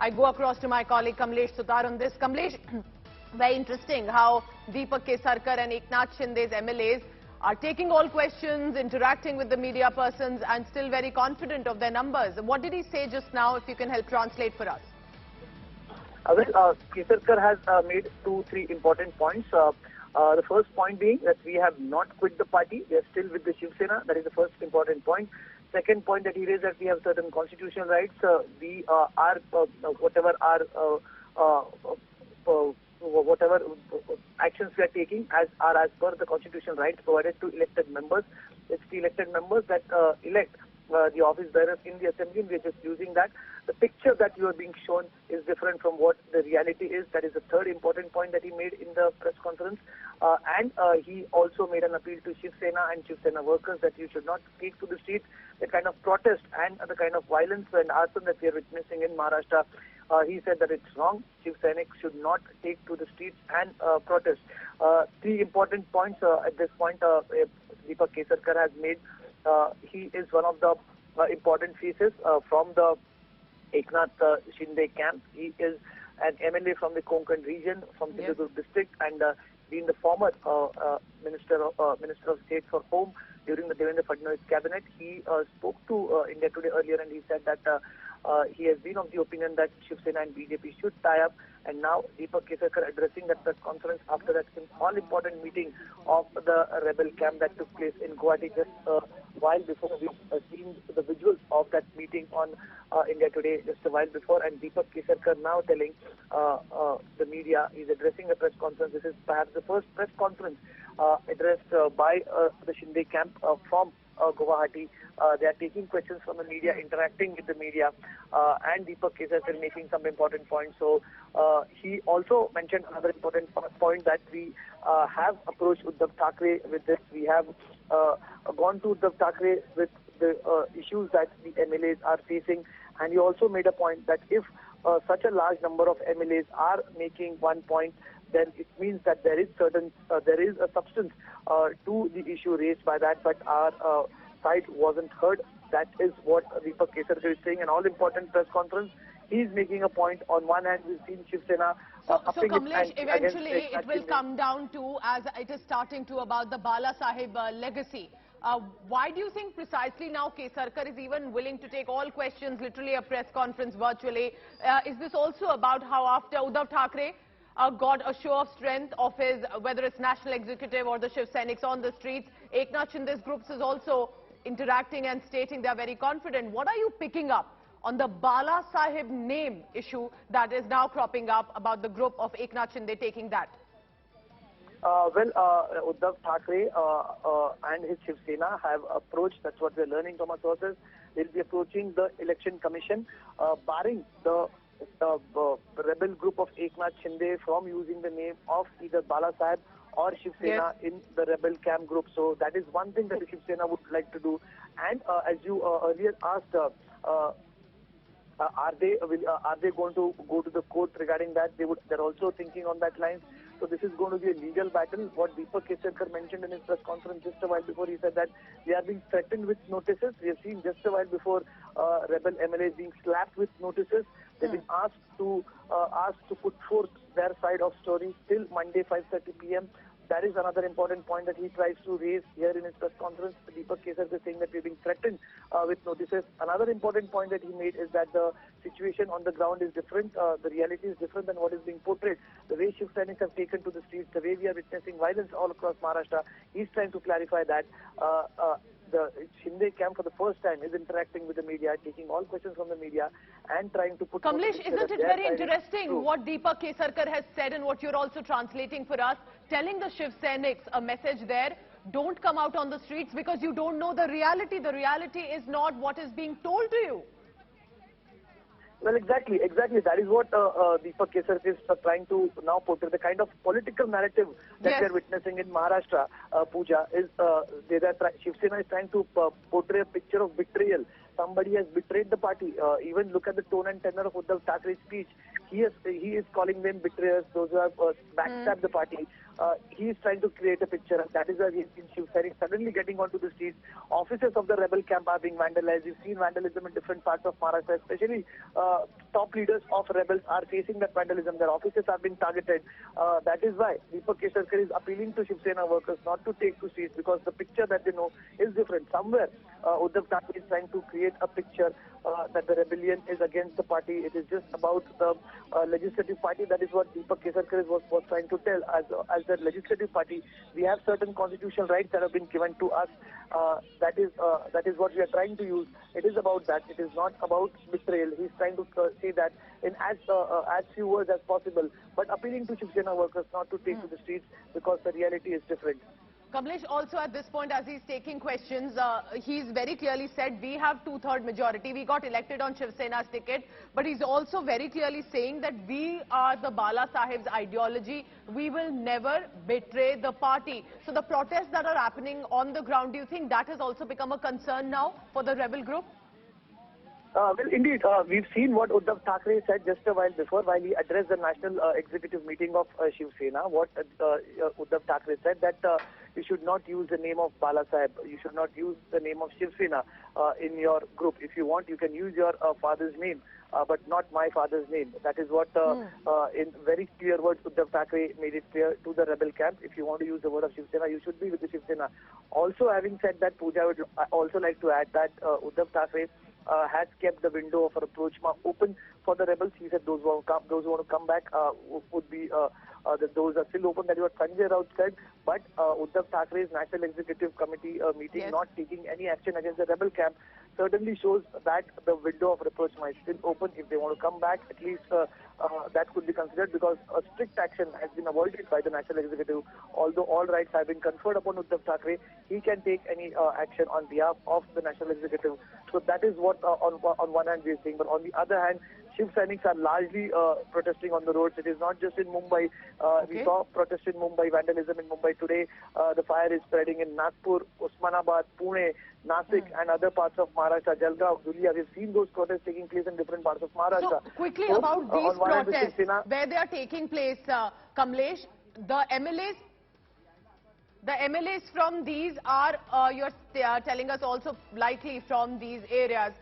I go across to my colleague Kamlesh Sutar on this. Kamlesh, very interesting how Deepak Kesarkar and Eknath Shinde's MLAs are taking all questions, interacting with the media persons and still very confident of their numbers. What did he say just now, if you can help translate for us? Kesarkar has made 2-3 important points. The first point being that we have not quit the party. We are still with the Shiv Sena. That is the first important point. Second point that he raised, that we have certain constitutional rights. We are whatever actions we are taking as per the constitutional rights provided to elected members. It's the elected members that elect the office bearers in the assembly, and we are just using that. The picture that you are being shown is different from what the reality is. That is the third important point that he made in the press conference. And he also made an appeal to Shiv Sena and Shiv Sena workers that you should not take to the streets. The kind of protest and the kind of violence and arson that we are witnessing in Maharashtra, he said that it's wrong. Shiv Sainik should not take to the streets and protest. 3 important points at this point Deepak Kesarkar has made. He is one of the important faces from the Eknath Shinde camp. He is an MLA from the Konkan region, from Sindhudurg district, and being the former Minister of State for Home during the Devendra Fadnavis cabinet. He spoke to India Today earlier, and he said that he has been of the opinion that Shiv Sena and BJP should tie up. And now Deepak Kesarkar addressing that press conference after that all-important meeting of the rebel camp that took place in Guwahati just a while before. We've seen the visuals of that meeting on India Today just a while before, and Deepak Kesarkar now telling the media, he's addressing the press conference. This is perhaps the first press conference addressed by the Shinde camp from Guwahati. They are taking questions from the media, interacting with the media, and Deepak Kesarkar making some important points. So he also mentioned another important point, that we have approached Uddhav Thackeray with this. We have gone to Uddhav Thackeray with the issues that the MLAs are facing, and he also made a point that if such a large number of MLAs are making one point, then it means that there is a substance to the issue raised by that, but our side wasn't heard. That is what Deepak Kesarkar is saying. An all-important press conference. He's making a point. On one hand, we've seen Shiv Sena. So Kamlesh, eventually it will come down to, as it is starting to, about the Balasahib legacy. Why do you think precisely now Kesarkar is even willing to take all questions, literally a press conference virtually? Is this also about how after Uddhav Thackeray got a show of strength of his, whether it's national executive or the Shiv Sainiks on the streets, Eknath Shinde's groups is also interacting and stating they are very confident. What are you picking up on the Balasahib name issue that is now cropping up about the group of Eknath Shinde taking that? Uddhav Thackeray and his Shiv Sena have approached, that's what we're learning from our sources, they'll be approaching the election commission, barring the rebel group of Eknath Shinde from using the name of either Balasahib or Shiv Sena in the rebel camp group. So that is one thing that the Shiv Sena would like to do. And as you earlier asked, are they going to go to the court regarding that? They're also thinking on that line. So this is going to be a legal battle. What Deepak Kesarkar mentioned in his press conference just a while before, he said that they are being threatened with notices. We have seen just a while before rebel MLAs being slapped with notices. They've been asked to put forth their side of story till Monday 5:30 p.m. That is another important point that he tries to raise here in his press conference. Deepak Kesarkar is saying that we're being threatened with notices. Another important point that he made is that the situation on the ground is different. The reality is different than what is being portrayed. The way Shiv Sainik have taken to the streets, the way we are witnessing violence all across Maharashtra, he's trying to clarify that. The Shinde camp for the first time is interacting with the media, taking all questions from the media and trying to put... Kamlesh, isn't it very interesting what Deepak Kesarkar has said and what you're also translating for us, telling the Shiv Sainiks a message there, don't come out on the streets because you don't know the reality. The reality is not what is being told to you. Well, exactly. That is what Deepak Kesarkar is trying to now portray. The kind of political narrative that we are witnessing in Maharashtra, Pooja, is Shiv Sena is trying to portray a picture of betrayal. somebody has betrayed the party. Even look at the tone and tenor of Uddhav Thackeray's speech. He is calling them betrayers, those who have backstabbed the party. He is trying to create a picture, and that is why we've seen Shiv Sena suddenly getting onto the streets. Offices of the rebel camp are being vandalized. We've seen vandalism in different parts of Maharashtra, especially top leaders of rebels are facing that vandalism. Their offices are being targeted. That is why Deepak Kesarkar is appealing to Shiv Sena workers not to take to streets, because the picture that they know is different. Somewhere, Uddhav Thackeray is trying to create a picture that the rebellion is against the party. It is just about the legislative party. That is what Deepak Kesarkar was trying to tell. As the legislative party, we have certain constitutional rights that have been given to us. That is what we are trying to use. It is about that. It is not about betrayal. He's trying to say that in as few words as possible, but appealing to Shiv Sena workers not to take to the streets, because the reality is different. Kamlesh, also at this point, as he's taking questions, he's very clearly said we have 2/3 majority. We got elected on Shiv Sena's ticket, but he's also very clearly saying that we are the Balasahib's ideology. We will never betray the party. So the protests that are happening on the ground, do you think that has also become a concern now for the rebel group? Well, indeed, we've seen what Uddhav Thackeray said just a while before, while he addressed the national executive meeting of Shiv Sena. What Uddhav Thackeray said, that you should not use the name of Balasahib, you should not use the name of Shiv Sena in your group. If you want, you can use your father's name, but not my father's name. That is what, in very clear words, Uddhav Thackeray made it clear to the rebel camp. If you want to use the word of Shiv Sena, you should be with the Shiv Sena. Also, having said that, Pooja, would also like to add that Uddhav Thackeray has kept the window of approach open for the rebels. He said those who want to come back would be those are still open. That is what Sanjay Raut said. But Uddhav Thackeray's National Executive Committee meeting, not taking any action against the rebel camp, certainly shows that the window of approach might still open. If they want to come back, at least that could be considered, because a strict action has been avoided by the National Executive. Although all rights have been conferred upon Uddhav Thackeray, he can take any action on behalf of the National Executive. So that is what on one hand we are saying. But on the other hand, Shiv Sainiks are largely protesting on the roads. It is not just in Mumbai. We saw protest in Mumbai, vandalism in Mumbai today. The fire is spreading in Nagpur, Osmanabad, Pune, Nasik and other parts of Maharashtra, Jalgaon, Dhulia. We've seen those protests taking place in different parts of Maharashtra. So quickly about these protests, where they are taking place, Kamlesh, the MLAs from these are, you're telling us, also likely from these areas.